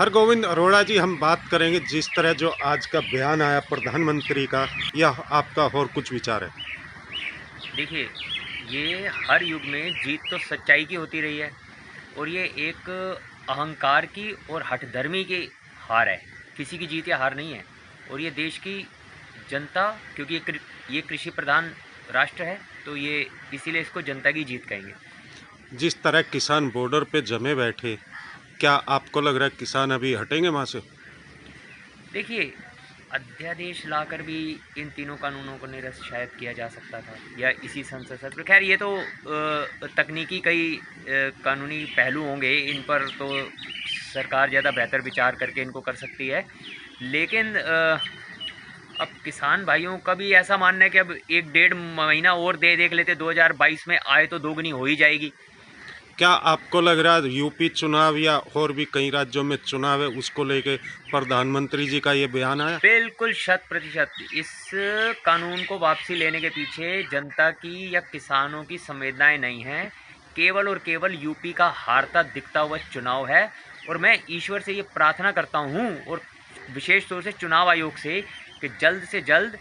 हरगोविंद अरोड़ा जी, हम बात करेंगे जिस तरह जो आज का बयान आया प्रधानमंत्री का, यह आपका और कुछ विचार है? देखिए, ये हर युग में जीत तो सच्चाई की होती रही है और ये एक अहंकार की और हठधर्मी की हार है। किसी की जीत या हार नहीं है। और ये देश की जनता, क्योंकि ये कृषि प्रधान राष्ट्र है, तो ये इसीलिए इसको जनता की जीत कहेंगे। जिस तरह किसान बॉर्डर पे जमे बैठे, क्या आपको लग रहा है किसान अभी हटेंगे वहाँ से? देखिए, अध्यादेश लाकर भी इन तीनों कानूनों को निरस्त शायद किया जा सकता था, या इसी संसद सत्र। खैर, ये तो तकनीकी कई कानूनी पहलू होंगे, इन पर तो सरकार ज़्यादा बेहतर विचार करके इनको कर सकती है। लेकिन अब किसान भाइयों का भी ऐसा मानना है कि अब 1 डेढ़ महीना और दे देख लेते, 2022 में आए तो दोगुनी हो ही जाएगी। क्या आपको लग रहा है यूपी चुनाव या और भी कई राज्यों में चुनाव है, उसको लेके प्रधानमंत्री जी का ये बयान आया? बिल्कुल 100%। इस कानून को वापसी लेने के पीछे जनता की या किसानों की संवेदनाएं नहीं हैं, केवल और केवल यूपी का हारता दिखता हुआ चुनाव है। और मैं ईश्वर से ये प्रार्थना करता हूँ, और विशेष तौर से चुनाव आयोग से, कि जल्द से जल्द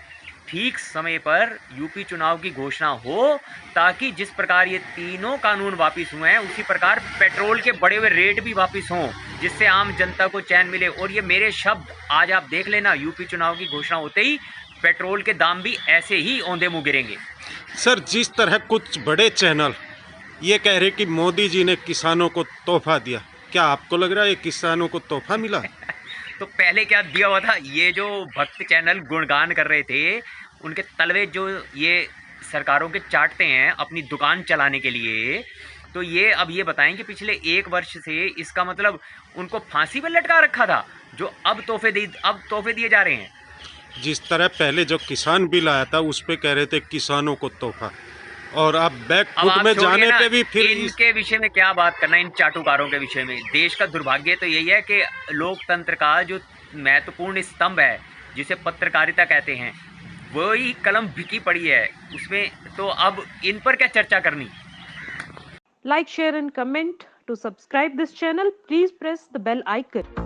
ठीक समय पर यूपी चुनाव की घोषणा हो, ताकि जिस प्रकार ये तीनों कानून वापस हुए हैं, उसी प्रकार पेट्रोल के बढ़े हुए रेट भी वापस हों, जिससे आम जनता को चैन मिले। और ये मेरे शब्द आज आप देख लेना, यूपी चुनाव की घोषणा होते ही पेट्रोल के दाम भी ऐसे ही औंधे मुँह गिरेंगे। सर, जिस तरह कुछ बड़े चैनल ये कह रहे कि मोदी जी ने किसानों को तोहफा दिया, क्या आपको लग रहा है ये किसानों को तोहफा मिला? तो पहले क्या दिया हुआ था? ये जो भक्त चैनल गुणगान कर रहे थे, उनके तलवे जो ये सरकारों के चाटते हैं अपनी दुकान चलाने के लिए, तो ये अब ये बताएं कि पिछले 1 वर्ष से इसका मतलब उनको फांसी पर लटका रखा था, जो अब तोहफे दिए जा रहे हैं। जिस तरह पहले जो किसान बिल आया था उस पे कह रहे थे किसानों को तोहफा, और अब बैक अब फुट आप में छोड़िए जाने ना, पे भी फिर इनके विषय में क्या बात करना, इन चाटुकारों के विषय में। देश का दुर्भाग्य तो यही है कि लोकतंत्र का जो महत्वपूर्ण स्तंभ है, जिसे पत्रकारिता कहते हैं, वही कलम बिकी पड़ी है उसमें। तो अब इन पर क्या चर्चा करनी। Like, share and comment. To subscribe this channel, please press the bell icon.